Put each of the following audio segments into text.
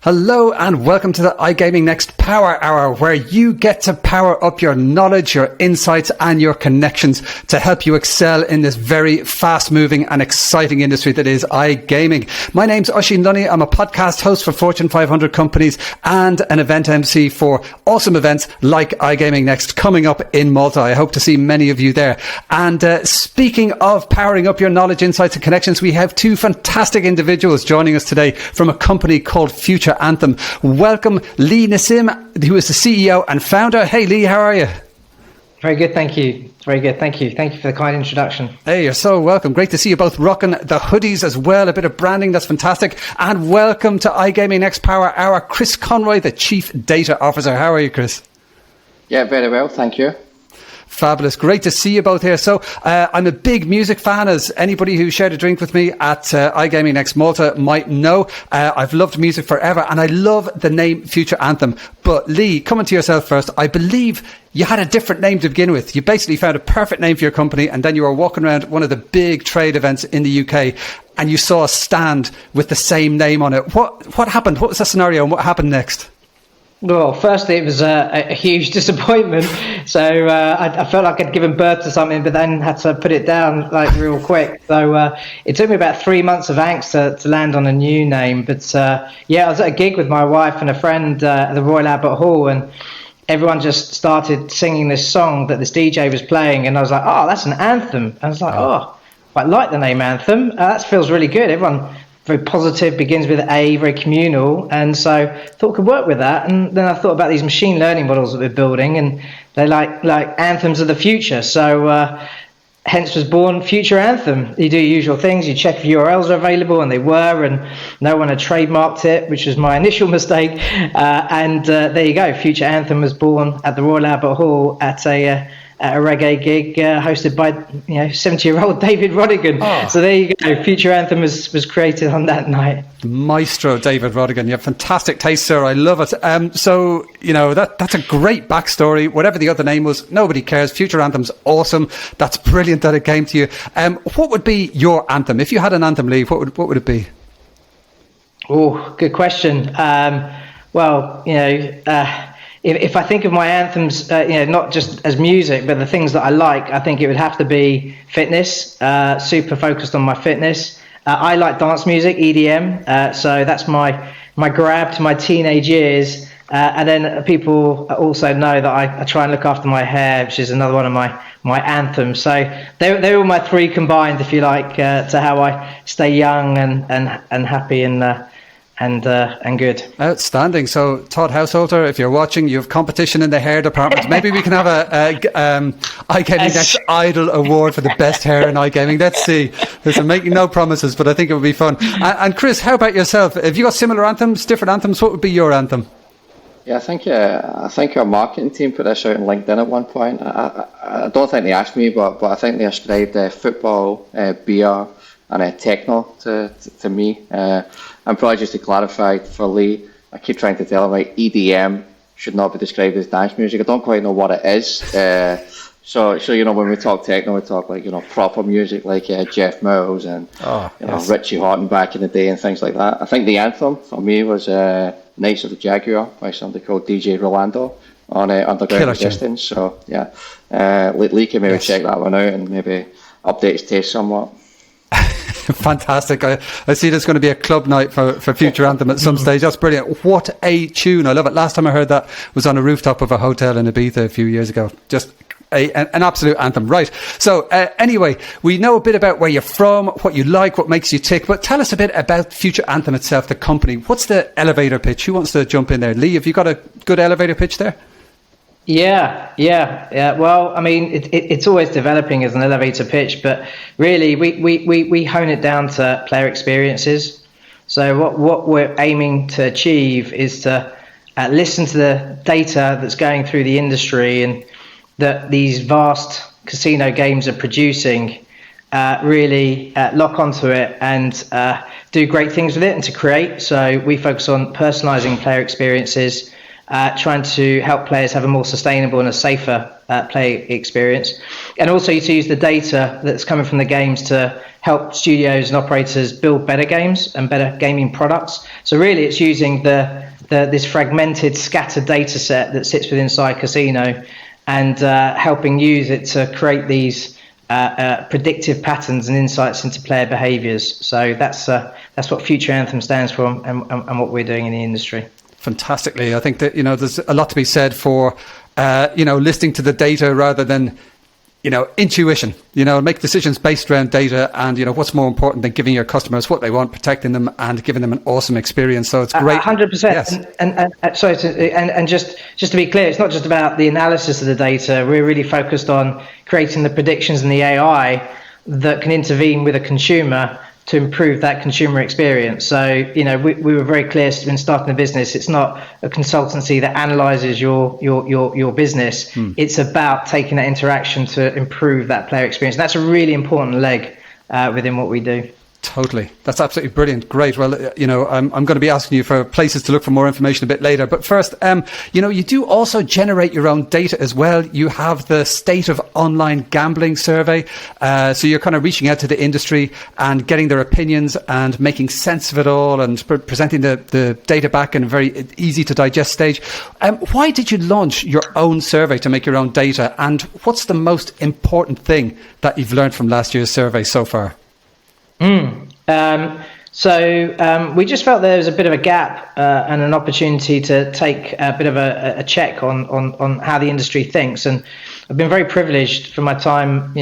Hello and welcome to the iGaming Next Power Hour, where you get to power up your knowledge, your insights and your connections to help you excel in this very fast moving and exciting industry that is iGaming. My name's Oisin, Lunny. I'm a podcast host for Fortune 500 companies and an event MC for awesome events like iGaming Next coming up in Malta. I hope to see many of you there. And speaking of powering up your knowledge, insights and connections, we have two fantastic individuals joining us today from a company called Future Anthem. Welcome Leigh Nissim, who is the CEO and founder. Hey Leigh, how are you? Very good, thank you. Very good, thank you. Thank you for the kind introduction. Hey, you're so welcome. Great to see you both rocking the hoodies as well. A bit of branding, that's fantastic. And welcome to iGaming Next Power Hour, Chris Conroy, the Chief Data Officer. How are you, Chris? Yeah, very well, thank you. Fabulous. Great to see you both here. So I'm a big music fan, as anybody who shared a drink with me at iGaming Next Malta might know. I've loved music forever and I love the name Future Anthem. But Leigh, coming to yourself first, I believe you had a different name to begin with. You basically found a perfect name for your company and then you were walking around one of the big trade events in the UK and you saw a stand with the same name on it. What happened? What was the scenario and what happened next? Well, firstly, it was a huge disappointment. So I felt like I'd given birth to something, but then had to put it down like real quick. So it took me about 3 months of angst to land on a new name. But yeah, I was at a gig with my wife and a friend at the Royal Albert Hall, and everyone just started singing this song that this DJ was playing. And I was like, oh, that's an anthem. I was like, oh, I like the name Anthem. That feels really good. Everyone very positive, begins with A, very communal, and so thought we could work with that. And then I thought about these machine learning models that we're building, and they're like anthems of the future. So hence was born Future Anthem. You do your usual things, you check if URLs are available, and they were, and no one had trademarked it, which was my initial mistake. And there you go, Future Anthem was born at the Royal Albert Hall at a reggae gig hosted by 70-year-old David Rodigan. Oh. So there you go. Future Anthem was created on that night. Maestro David Rodigan. You have fantastic taste, sir. I love it. So that's a great backstory. Whatever the other name was, nobody cares. Future Anthem's awesome. That's brilliant that it came to you. What would be your anthem? If you had an anthem, Leigh, what would it be? Oh, good question. If I think of my anthems, not just as music, but the things that I like, I think it would have to be fitness, super focused on my fitness. I like dance music, EDM, so that's my grab to my teenage years. And then people also know that I try and look after my hair, which is another one of my anthems. So they're all my three combined, if you like, to how I stay young and happy and good. Outstanding. So Todd Householder, if you're watching, you have competition in the hair department. Maybe we can have a iGaming Next Idol Award for the best hair in iGaming. Let's see. I'm making no promises, but I think it would be fun. And Chris, how about yourself? Have you got similar anthems, different anthems? What would be your anthem? Yeah, I think our marketing team put this out on LinkedIn at one point. I don't think they asked me, but I think they ascribed football, beer, and techno to me. And probably just to clarify for Leigh, I keep trying to tell him EDM should not be described as dance music. I don't quite know what it is. So when we talk techno, we talk proper music like Jeff Mills and Richie Houghton back in the day and things like that. I think the anthem for me was Knights of the Jaguar by somebody called DJ Rolando on Underground Resistance. So yeah, Leigh can maybe check that one out and maybe update his taste somewhat. Fantastic. I see there's going to be a club night for Future Anthem at some stage. That's brilliant. What a tune. I love it. Last time I heard that was on a rooftop of a hotel in Ibiza a few years ago. Just an absolute anthem. Right. So anyway, we know a bit about where you're from, what you like, what makes you tick, but tell us a bit about Future Anthem itself, the company. What's the elevator pitch? Who wants to jump in there? Leigh, have you got a good elevator pitch there? Yeah. Well, I mean, it's always developing as an elevator pitch, but really we hone it down to player experiences. So what we're aiming to achieve is to listen to the data that's going through the industry and that these vast casino games are producing, really lock onto it and do great things with it and to create. So we focus on personalizing player experiences, trying to help players have a more sustainable and a safer play experience. and also to use the data that's coming from the games to help studios and operators build better games and better gaming products. So really, it's using this fragmented, scattered data set that sits within inside Casino, and helping use it to create these predictive patterns and insights into player behaviours. So that's what Future Anthem stands for, and what we're doing in the industry. Fantastically, I think that there's a lot to be said for listening to the data rather than intuition. Make decisions based around data, and what's more important than giving your customers what they want, protecting them, and giving them an awesome experience. So it's great. 100%. Yes. And just to be clear, it's not just about the analysis of the data. We're really focused on creating the predictions and the AI that can intervene with a consumer to improve that consumer experience. So, we were very clear when starting the business, it's not a consultancy that analyzes your business. It's about taking that interaction to improve that player experience. And that's a really important leg within what we do. Totally. That's absolutely brilliant. Great. Well, I'm going to be asking you for places to look for more information a bit later. But first, you do also generate your own data as well. You have the State of Online Gambling survey. So you're kind of reaching out to the industry and getting their opinions and making sense of it all and presenting the data back in a very easy to digest stage. Why did you launch your own survey to make your own data? And what's the most important thing that you've learned from last year's survey so far? So we just felt there was a bit of a gap and an opportunity to take a bit of a check on how the industry thinks. And I've been very privileged from my time,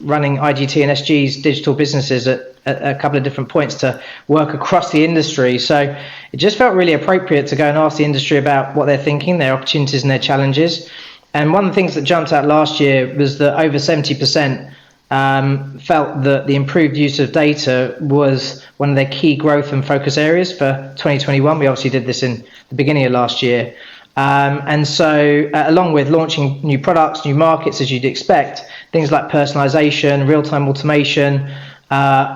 running IGT and SG's digital businesses at a couple of different points to work across the industry. So it just felt really appropriate to go and ask the industry about what they're thinking, their opportunities and their challenges. And one of the things that jumped out last year was that over 70% felt that the improved use of data was one of their key growth and focus areas for 2021. We obviously did this in the beginning of last year. And so along with launching new products, new markets, as you'd expect, things like personalization, real-time automation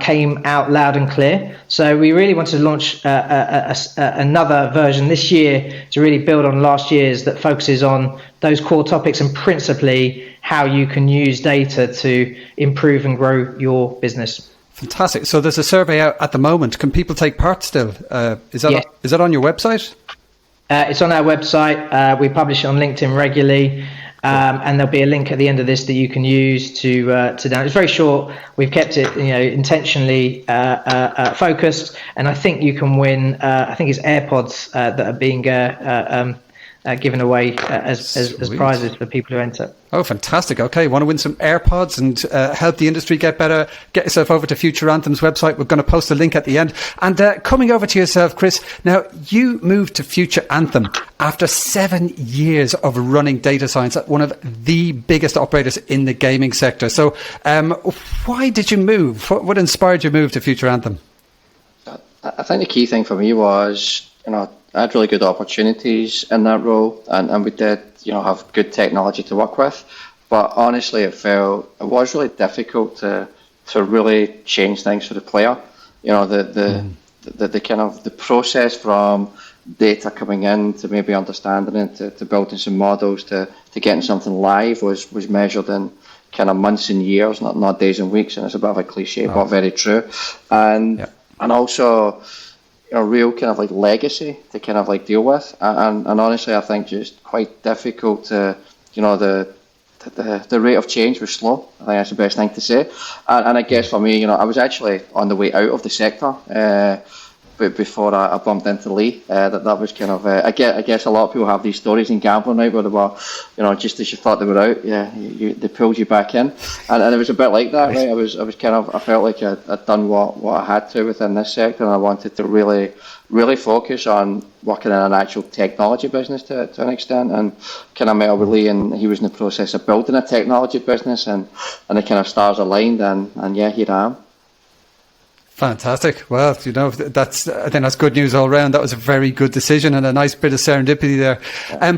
came out loud and clear. So we really wanted to launch another version this year to really build on last year's that focuses on those core topics and principally how you can use data to improve and grow your business. Fantastic. So there's a survey out at the moment. Can people take part still? Is that on your website? It's on our website. We publish it on LinkedIn regularly. And there'll be a link at the end of this that you can use to download. It's very short. We've kept it, intentionally focused, and I think you can win. I think it's AirPods that are being given away as prizes for people who enter. Oh, fantastic. Okay, want to win some AirPods and help the industry get better? Get yourself over to Future Anthem's website. We're going to post a link at the end. And coming over to yourself, Chris, now you moved to Future Anthem after 7 years of running data science at one of the biggest operators in the gaming sector. So why did you move? What inspired your move to Future Anthem? I think the key thing for me was, I had really good opportunities in that role, and we did, have good technology to work with. But honestly, it was really difficult to really change things for the player. The kind of the process from data coming in to maybe understanding it to building some models to getting something live was measured in kind of months and years, not days and weeks. And it's a bit of a cliche, but very true. And also, real kind of like legacy to kind of like deal with, and honestly, I think just quite difficult to, the rate of change was slow. I think that's the best thing to say, and I guess for me, I was actually on the way out of the sector, but before I bumped into Leigh, that was kind of, I guess a lot of people have these stories in gambling, right, where they were, just as you thought they were out, they pulled you back in, and it was a bit like that, right? I felt like I'd done what I had to within this sector, and I wanted to really focus on working in an actual technology business to an extent, and kind of met up with Leigh, and he was in the process of building a technology business, and the kind of stars aligned, and here I am. Fantastic. Well, I think that's good news all round. That was a very good decision and a nice bit of serendipity there.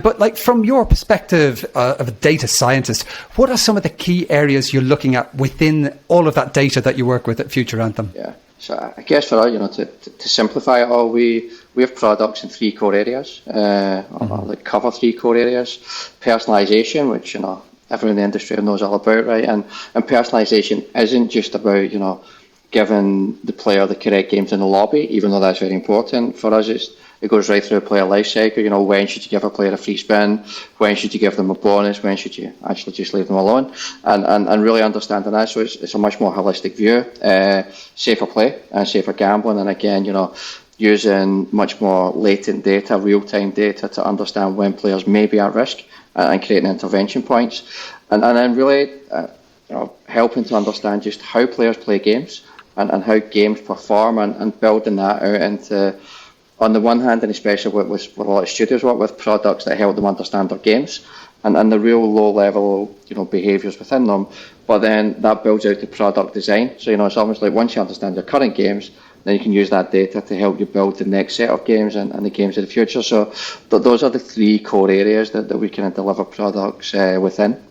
But from your perspective of a data scientist, what are some of the key areas you're looking at within all of that data that you work with at Future Anthem? Yeah. So I guess for us, to simplify it all, we have products in 3 core areas, that cover 3 core areas. Personalization, which, everyone in the industry knows all about, right? And personalization isn't just about, giving the player the correct games in the lobby, even though that's very important. For us, it goes right through a player life cycle. When should you give a player a free spin? When should you give them a bonus? When should you actually just leave them alone? And really understanding that. So it's a much more holistic view. Safer play and safer gambling. And again, using much more latent data, real-time data to understand when players may be at risk and creating intervention points. And then really helping to understand just how players play games and how games perform and building that out into, on the one hand, and especially with a lot of studios work with, products that help them understand their games and the real low level behaviours within them. But then that builds out the product design. So it's almost like once you understand your current games, then you can use that data to help you build the next set of games and the games of the future. So those are the three core areas that we can deliver products within.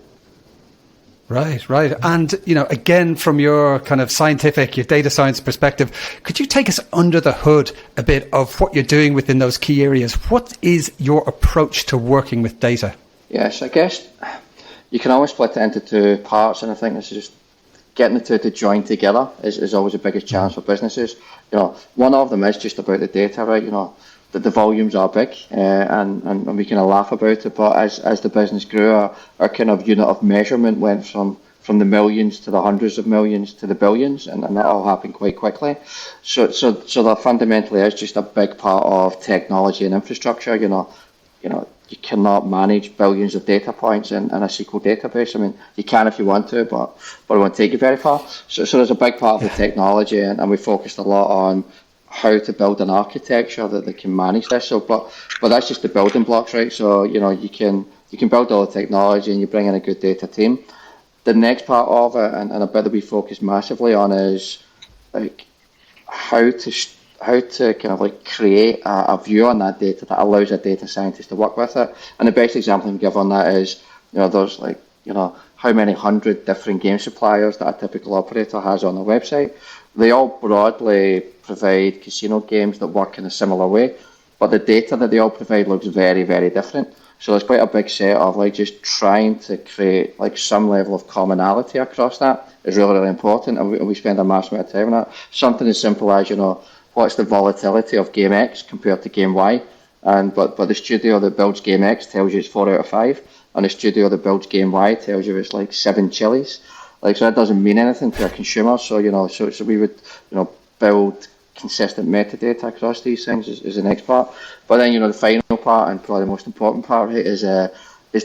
Right. And, again, from your kind of scientific, your data science perspective, could you take us under the hood a bit of what you're doing within those key areas? What is your approach to working with data? Yes, I guess you can always split it into two parts, and I think it's just getting the two to join together is always the biggest challenge for businesses. One of them is just about the data, right? That the volumes are big, and we kind of laugh about it. But as the business grew, our kind of unit of measurement went from the millions to the hundreds of millions to the billions, and that all happened quite quickly. So that fundamentally is just a big part of technology and infrastructure. You cannot manage billions of data points in a SQL database. I mean, you can if you want to, but it won't take you very far. So there's a big part of the technology, and we focused a lot on how to build an architecture that they can manage this. So, but that's just the building blocks, right? So you can build all the technology and you bring in a good data team. The next part of it, and a bit that we focus massively on, is like how to kind of like create a view on that data that allows a data scientist to work with it. And the best example I can give on that is, there's how many 100 different game suppliers that a typical operator has on their website. They all broadly provide casino games that work in a similar way, but the data that they all provide looks very, very different. So there's quite a big set of just trying to create some level of commonality across that is really, really important, and we spend a massive amount of time on that. Something as simple as, what's the volatility of game X compared to game Y? But the studio that builds game X tells you it's 4 out of 5, and the studio that builds game Y tells you it's 7 chilies. So that doesn't mean anything to a consumer. So so we would build consistent metadata across these things is the next part. But then the final part, and probably the most important part, right, is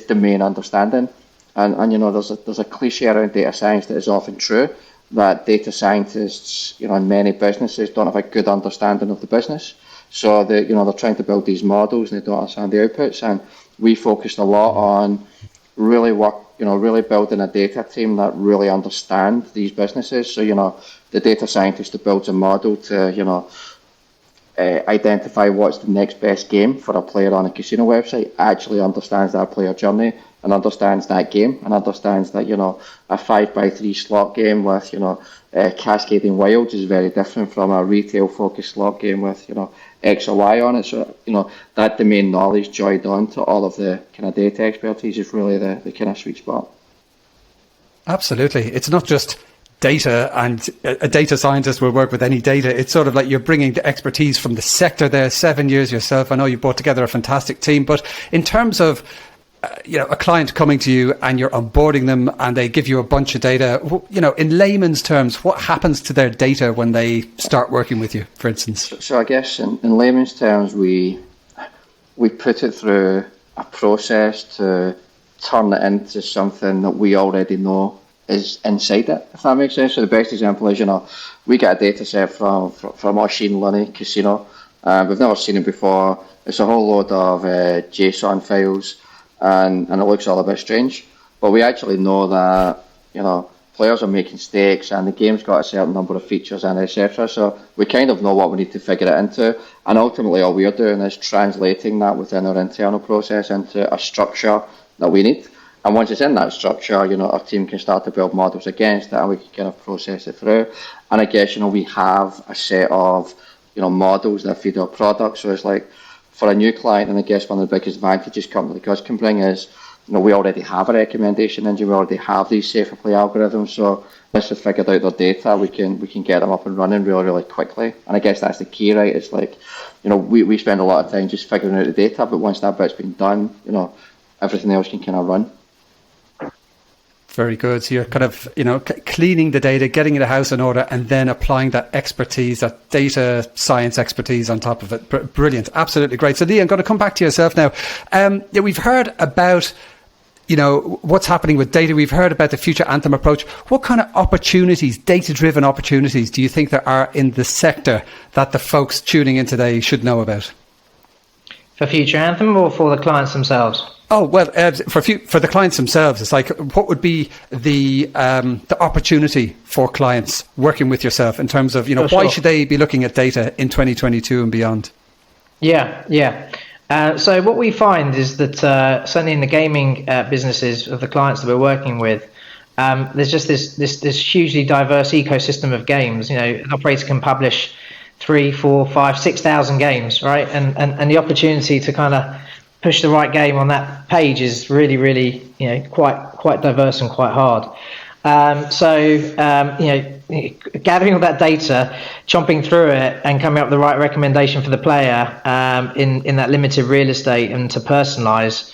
domain understanding. And there's a cliche around data science that is often true, that data scientists in many businesses don't have a good understanding of the business. So they're trying to build these models and they don't understand the outputs. And we focused a lot on really building a data team that really understand these businesses. So, the data scientist that builds a model to, identify what's the next best game for a player on a casino website actually understands that player journey and understands that game and understands that, a 5x3 slot game with, cascading wilds is very different from a retail focused slot game with, X or Y on it. So, that domain knowledge joined on to all of the kind of data expertise is really the kind of sweet spot. Absolutely. It's not just data, and a data scientist will work with any data. It's sort of like you're bringing the expertise from the sector there, 7 years yourself. I know you brought together a fantastic team, but in terms of a client coming to you and you're onboarding them and they give you a bunch of data, in layman's terms, what happens to their data when they start working with you, for instance? So I guess in layman's terms, we put it through a process to turn it into something that we already know is inside it, if that makes sense. So the best example is, we get a data set from Oisin, Lunny casino. We've never seen it before. It's a whole load of JSON files, and it looks all a bit strange. But we actually know that, players are making stakes and the game's got a certain number of features and etc. So we kind of know what we need to figure it into. And ultimately all we're doing is translating that within our internal process into a structure that we need. And once it's in that structure, our team can start to build models against that and we can kind of process it through. And I guess, we have a set of, models that feed our product. So it's like for a new client, and I guess one of the biggest advantages company like us can bring is we already have a recommendation engine, we already have these safer play algorithms, so once we've figured out their data, we can get them up and running really, really quickly. And I guess that's the key, right? It's like, we spend a lot of time just figuring out the data, but once that bit's been done, everything else can kind of run. Very good. So you're kind of, cleaning the data, getting the house in order, and then applying that expertise, that data science expertise on top of it. Brilliant. Absolutely great. So Leigh, I'm going to come back to yourself now. We've heard about, what's happening with data. We've heard about the Future Anthem approach. What kind of opportunities, data-driven opportunities, do you think there are in the sector that the folks tuning in today should know about? For Future Anthem or for the clients themselves? Oh, well, for the clients themselves, it's like, what would be the opportunity for clients working with yourself in terms of, why should they be looking at data in 2022 and beyond? Yeah. So what we find is that certainly in the gaming businesses of the clients that we're working with, there's just this hugely diverse ecosystem of games. An operator can publish 3, 4, 5, 6,000 games, right? And the opportunity to kind of push the right game on that page is really, really, quite diverse and quite hard. Gathering all that data, chomping through it, and coming up with the right recommendation for the player in that limited real estate and to personalise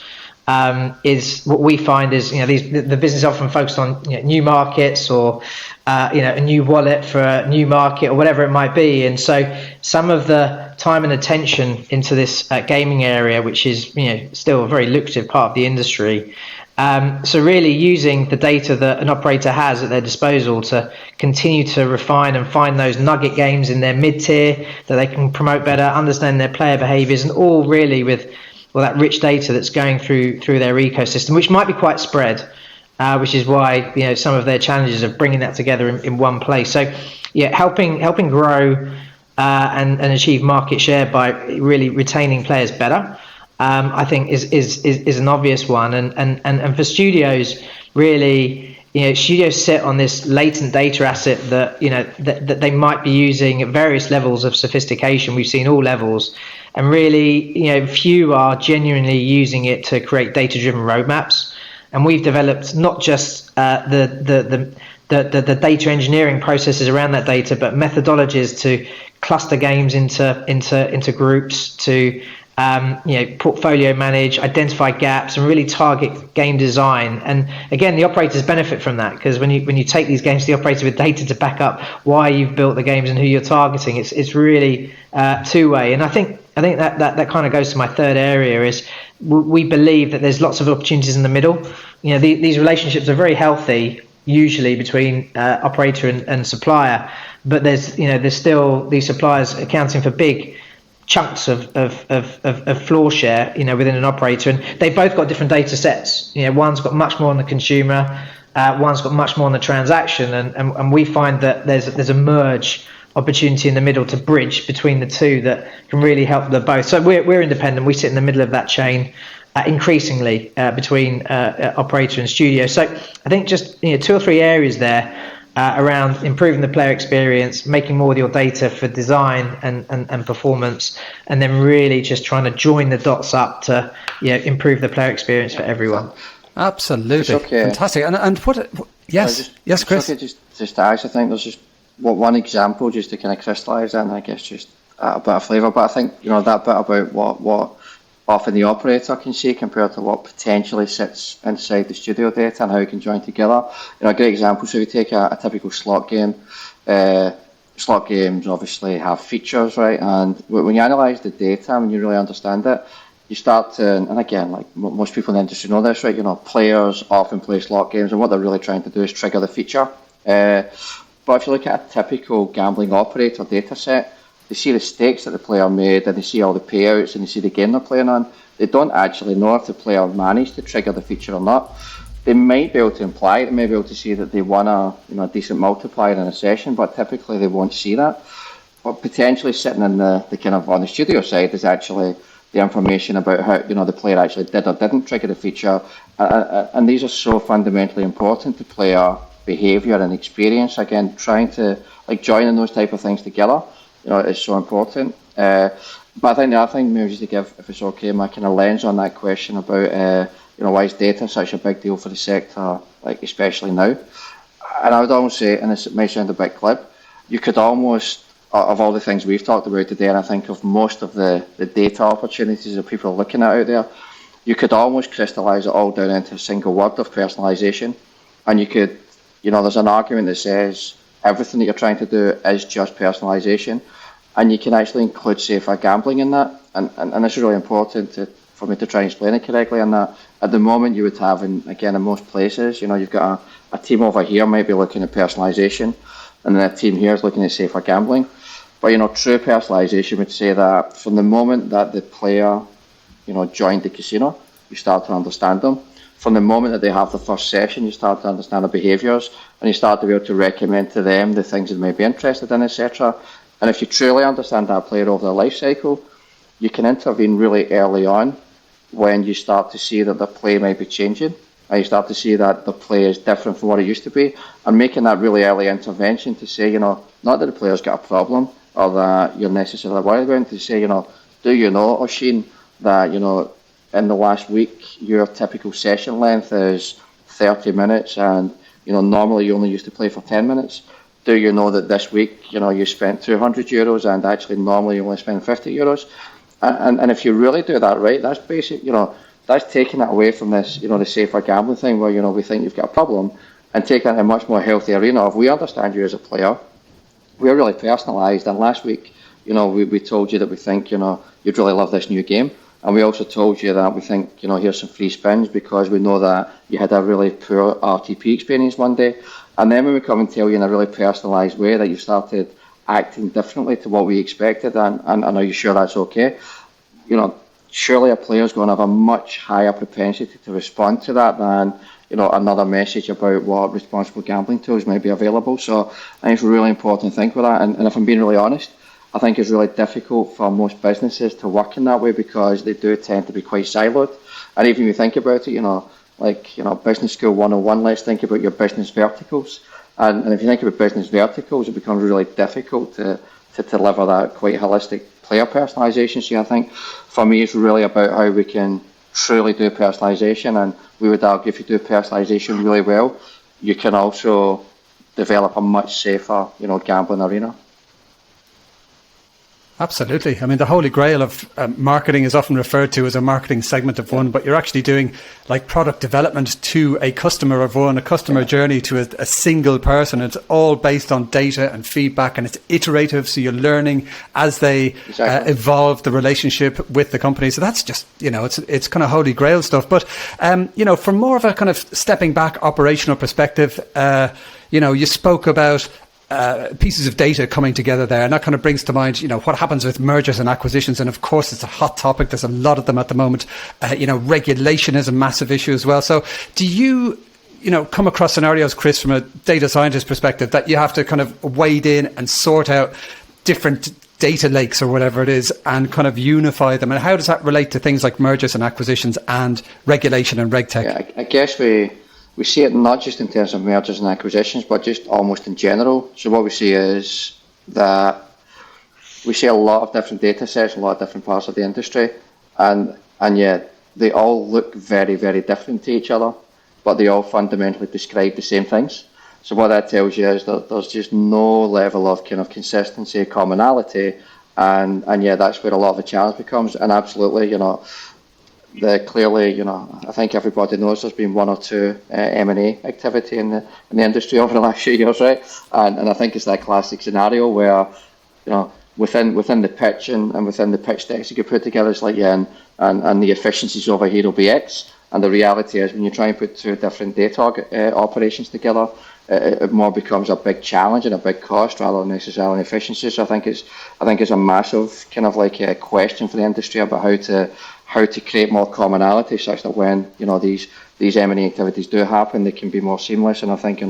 is what we find is the business often focused on new markets or a new wallet for a new market or whatever it might be, and so some of the time and attention into this gaming area, which is still a very lucrative part of the industry. So really using the data that an operator has at their disposal to continue to refine and find those nugget games in their mid-tier that they can promote better, understand their player behaviours, and all really with that rich data that's going through their ecosystem, which might be quite spread, which is why some of their challenges of bringing that together in one place. So helping grow and achieve market share by really retaining players better, I think is an obvious one. And for studios, really, studios sit on this latent data asset that that they might be using at various levels of sophistication. We've seen all levels, and really, few are genuinely using it to create data-driven roadmaps. And we've developed not just the data engineering processes around that data, but methodologies to cluster games into groups, to portfolio manage, identify gaps, and really target game design. And again, the operators benefit from that, because when you take these games to the operator with data to back up why you've built the games and who you're targeting, it's really two-way. And I think that kind of goes to my third area is we believe that there's lots of opportunities in the middle. These relationships are very healthy usually between operator and supplier, but there's still these suppliers accounting for big chunks of floor share within an operator, and they've both got different data sets. One's got much more on the consumer, one's got much more on the transaction, and we find that there's a merge opportunity in the middle to bridge between the two that can really help them both. So we're independent. We sit in the middle of that chain increasingly between operator and studio. So I think just 2 or 3 areas there around improving the player experience, making more of your data for design and performance, and then really just trying to join the dots up to improve the player experience for everyone. Absolutely. Okay. Fantastic. And what? Yes, Chris. Okay, just to add, I think there's just one example just to kind of crystallise that, and I guess just a bit of flavour. But I think that bit about what often the operator can see compared to what potentially sits inside the studio data and how it can join together. A great example, so we take a typical slot game. Slot games obviously have features, right? And when you analyse the data and you really understand it, you start to, and again, like most people in the industry know this, right? Players often play slot games, and what they're really trying to do is trigger the feature. But if you look at a typical gambling operator data set, they see the stakes that the player made, and they see all the payouts, and they see the game they're playing on. They don't actually know if the player managed to trigger the feature or not. They might be able to imply it, they may be able to see that they won a decent multiplier in a session, but typically they won't see that. But potentially sitting in the kind of on the studio side is actually the information about how the player actually did or didn't trigger the feature, and these are so fundamentally important to player behaviour and experience. Again, trying to joining those type of things together, is so important. But I think the other thing, maybe just to give, if it's okay, my kind of lens on that question about why is data such a big deal for the sector, like especially now? And I would almost say, and this may sound a bit glib, you could almost, of all the things we've talked about today, and I think of most of the data opportunities that people are looking at out there, you could almost crystallise it all down into a single word of personalisation. And you could, there's an argument that says everything that you're trying to do is just personalisation. And you can actually include safer gambling in that. And this is really important for me to try and explain it correctly. And that at the moment you would have, in most places, you've got a team over here might be looking at personalisation, and then a team here is looking at safer gambling. But true personalisation would say that from the moment that the player joined the casino, you start to understand them. From the moment that they have the first session, you start to understand their behaviours, and you start to be able to recommend to them the things that they may be interested in, etc. And if you truly understand that player over their life cycle, you can intervene really early on when you start to see that the play might be changing, and you start to see that the play is different from what it used to be, and making that really early intervention to say, not that the player's got a problem or that you're necessarily worried about, to say, do you know, Oisin, that, in the last week, your typical session length is 30 minutes, and, normally you only used to play for 10 minutes. Do you know that this week, you spent €200 and actually normally you only spend €50? And if you really do that right, that's basic, that's taking it away from this, the safer gambling thing where, we think you've got a problem, and taking it in a much more healthy arena of, we understand you as a player, we're really personalised, and last week, we told you that we think, you'd really love this new game. And we also told you that we think, here's some free spins because we know that you had a really poor RTP experience one day. And then when we come and tell you in a really personalised way that you started acting differently to what we expected, and are you sure that's okay? Surely a player's going to have a much higher propensity to respond to that than, another message about what responsible gambling tools might be available. So I think it's a really important to think with that. And if I'm being really honest, I think it's really difficult for most businesses to work in that way because they do tend to be quite siloed. And even if you think about it, business school 101, let's think about your business verticals. And if you think about business verticals, it becomes really difficult to deliver that quite holistic player personalisation. So I think for me, it's really about how we can truly do personalisation. And we would argue if you do personalisation really well, you can also develop a much safer, gambling arena. Absolutely. I mean, the holy grail of marketing is often referred to as a marketing segment of one, but you're actually doing like product development to a customer of one, a customer journey to a single person. It's all based on data and feedback, and it's iterative. So you're learning as they evolve the relationship with the company. So that's just, it's kind of holy grail stuff. But, from more of a kind of stepping back operational perspective, you spoke about pieces of data coming together there, and that kind of brings to mind, what happens with mergers and acquisitions. And of course, it's a hot topic. There's a lot of them at the moment. Regulation is a massive issue as well. So do you, come across scenarios, Chris, from a data scientist perspective, that you have to kind of wade in and sort out different data lakes or whatever it is and kind of unify them? And how does that relate to things like mergers and acquisitions and regulation and reg tech? Yeah, I guess we see it not just in terms of mergers and acquisitions, but just almost in general. So what we see is that we see a lot of different data sets, a lot of different parts of the industry, and yet they all look very, very different to each other, but they all fundamentally describe the same things. So what that tells you is that there's just no level of kind of consistency, commonality, and that's where a lot of the challenge becomes. And absolutely, clearly, I think everybody knows there's been one or two M&A activity in the industry over the last few years, right? And I think it's that classic scenario where, within the pitch and within the pitch decks you could put together, it's like, and the efficiencies over here will be X. And the reality is when you try and put two different data operations together, it more becomes a big challenge and a big cost rather than necessarily efficiency. So I think it's a massive kind of like a question for the industry about how to create more commonality such that when these M&A activities do happen, they can be more seamless. And I think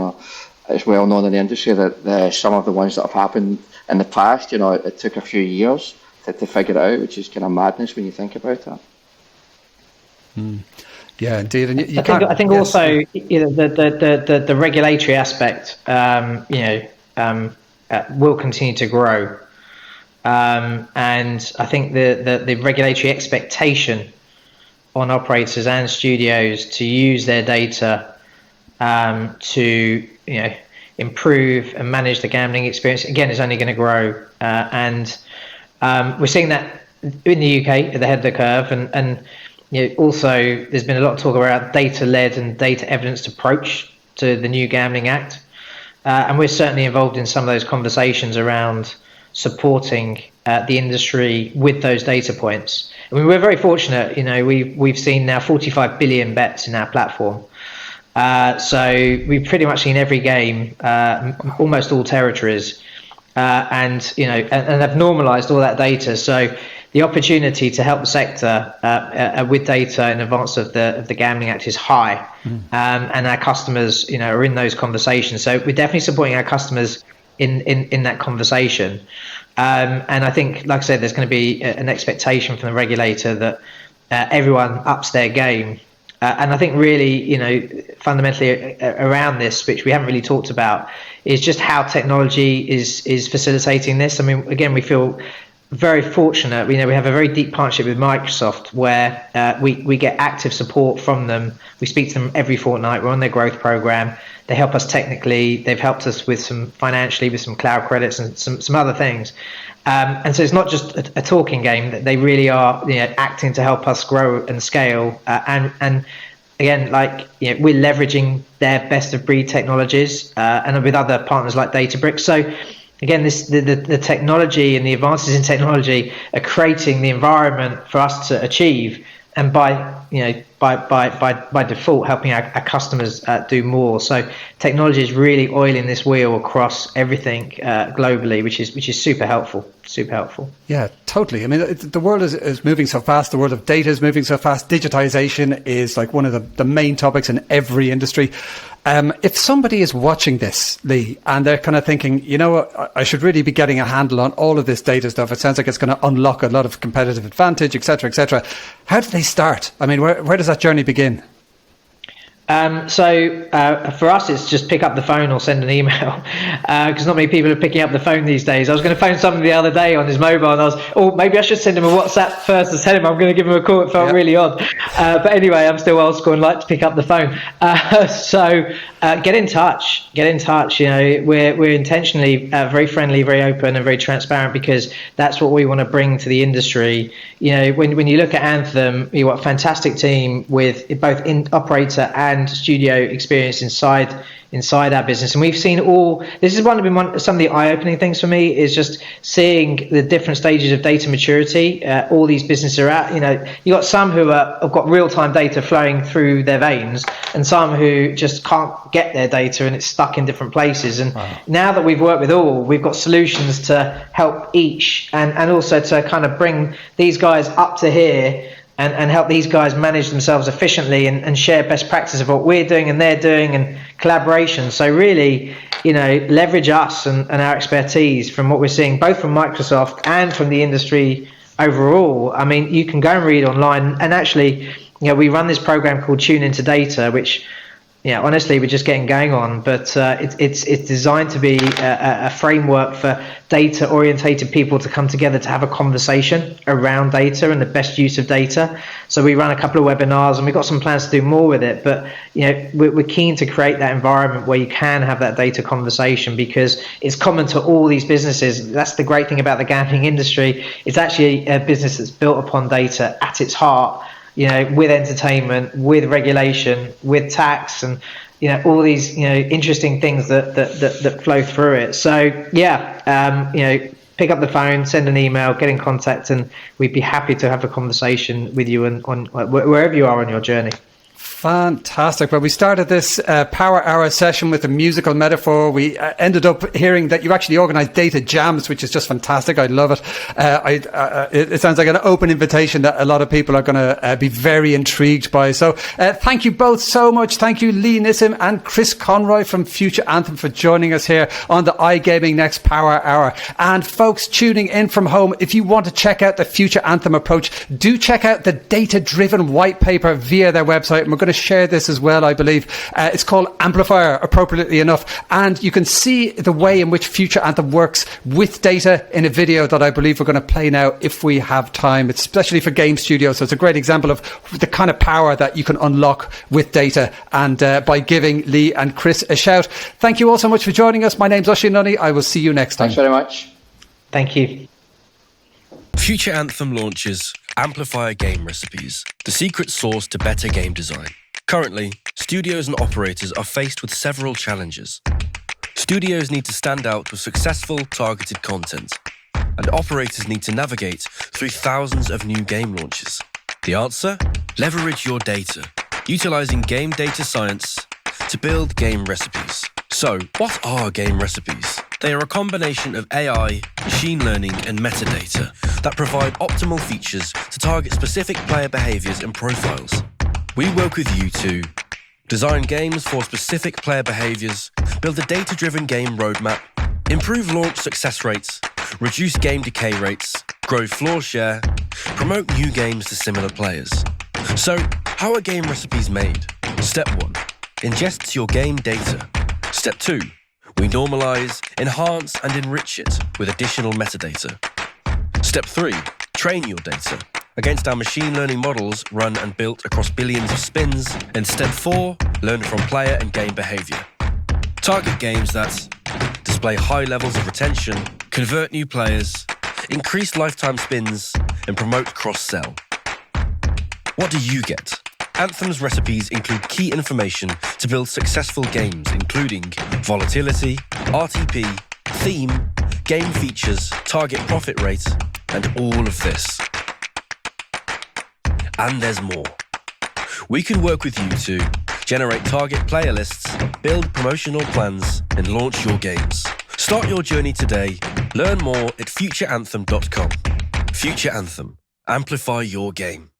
it's well known in the industry that some of the ones that have happened in the past, it took a few years to figure it out, which is kind of madness when you think about that. Yeah, indeed. And I think yes. Also, the regulatory aspect, will continue to grow. And I think the regulatory expectation on operators and studios to use their data to improve and manage the gambling experience, again, is only going to grow. And we're seeing that in the UK at the head of the curve. And also, there's been a lot of talk about data-led and data evidence approach to the new Gambling Act. And we're certainly involved in some of those conversations around supporting the industry with those data points. I mean, we're very fortunate. We've seen now 45 billion bets in our platform. So we've pretty much seen every game, almost all territories, and have normalised all that data. So the opportunity to help the sector with data in advance of the Gambling Act is high, and our customers, are in those conversations. So we're definitely supporting our customers in that conversation. And I think, like I said, there's going to be an expectation from the regulator that everyone ups their game. And I think really, fundamentally around this, which we haven't really talked about, is just how technology is facilitating this. I mean, again, we feel very fortunate. We have a very deep partnership with Microsoft where we get active support from them. We speak to them every fortnight. We're on their growth program. They help us technically. They've helped us with some financially, with some cloud credits and some other things. And so it's not just a talking game. They really are acting to help us grow and scale. And again, we're leveraging their best of breed technologies and with other partners like Databricks. So again, the technology and the advances in technology are creating the environment for us to achieve, and by default helping our customers do more. So technology is really oiling this wheel across everything globally, which is super helpful. Yeah, totally. I mean, the world is moving so fast. The world of data is moving so fast. Digitization is like one of the main topics in every industry. If somebody is watching this, Leigh, and they're kind of thinking, I should really be getting a handle on all of this data stuff. It sounds like it's going to unlock a lot of competitive advantage, et cetera, et cetera. How do they start? I mean, where does that journey begin? So for us, it's just pick up the phone or send an email, because not many people are picking up the phone these days. I was going to phone somebody the other day on his mobile, and maybe I should send him a WhatsApp first to tell him I'm going to give him a call. It felt really odd. But anyway, I'm still old school and like to pick up the phone. So get in touch. We're intentionally very friendly, very open, and very transparent, because that's what we want to bring to the industry. When you look at Anthem, you've got a fantastic team with both operator and studio experience inside our business, and we've seen this has been some of the eye-opening things for me, is just seeing the different stages of data maturity all these businesses are at. You got some who have got real-time data flowing through their veins, and some who just can't get their data and it's stuck in different places. And now that we've worked with all, we've got solutions to help each, and also to kind of bring these guys up to here and help these guys manage themselves efficiently and share best practice of what we're doing and they're doing, and collaboration. So really, leverage us and our expertise from what we're seeing, both from Microsoft and from the industry overall. I mean, you can go and read online, and actually, we run this program called Tune Into Data, which, honestly, we're just getting going on, but it's designed to be a framework for data-orientated people to come together to have a conversation around data and the best use of data. So we run a couple of webinars, and we've got some plans to do more with it, but we're keen to create that environment where you can have that data conversation, because it's common to all these businesses. That's the great thing about the gambling industry. It's actually a business that's built upon data at its heart, with entertainment, with regulation, with tax, and all these interesting things that flow through it. So pick up the phone, send an email, get in contact, and we'd be happy to have a conversation with you on wherever you are on your journey. Fantastic. Well, we started this Power Hour session with a musical metaphor. We ended up hearing that you actually organise data jams, which is just fantastic. I love it. It sounds like an open invitation that a lot of people are going to be very intrigued by. So thank you both so much. Thank you, Leigh, Nissim and Chris Conroy from Future Anthem for joining us here on the iGaming Next Power Hour. And folks tuning in from home, if you want to check out the Future Anthem approach, do check out the Datadriven white paper via their website. And we're going to share this as well, I believe. It's called Amplifier, appropriately enough. And you can see the way in which Future Anthem works with data in a video that I believe we're going to play now if we have time. It's especially for game studios. So it's a great example of the kind of power that you can unlock with data, and by giving Leigh and Chris a shout. Thank you all so much for joining us. My name's Oisin Lunny. I will see you next time. Thanks very much. Thank you. Future Anthem launches Amplifier Game Recipes, the secret sauce to better game design. Currently, studios and operators are faced with several challenges. Studios need to stand out with successful, targeted content, and operators need to navigate through thousands of new game launches. The answer? Leverage your data, utilizing game data science to build game recipes. So, what are game recipes? They are a combination of AI, machine learning, and metadata that provide optimal features to target specific player behaviors and profiles. We work with you to design games for specific player behaviors, build a data-driven game roadmap, improve launch success rates, reduce game decay rates, grow floor share, promote new games to similar players. So, how are game recipes made? Step 1. Ingests your game data. Step 2. We normalize, enhance, and enrich it with additional metadata. Step 3. Train your data against our machine learning models run and built across billions of spins. And Step 4. Learn from player and game behavior. Target games that display high levels of retention, convert new players, increase lifetime spins, and promote cross-sell. What do you get? Anthem's recipes include key information to build successful games, including volatility, RTP, theme, game features, target profit rate, and all of this. And there's more. We can work with you to generate target player lists, build promotional plans, and launch your games. Start your journey today. Learn more at futureanthem.com. Future Anthem. Amplify your game.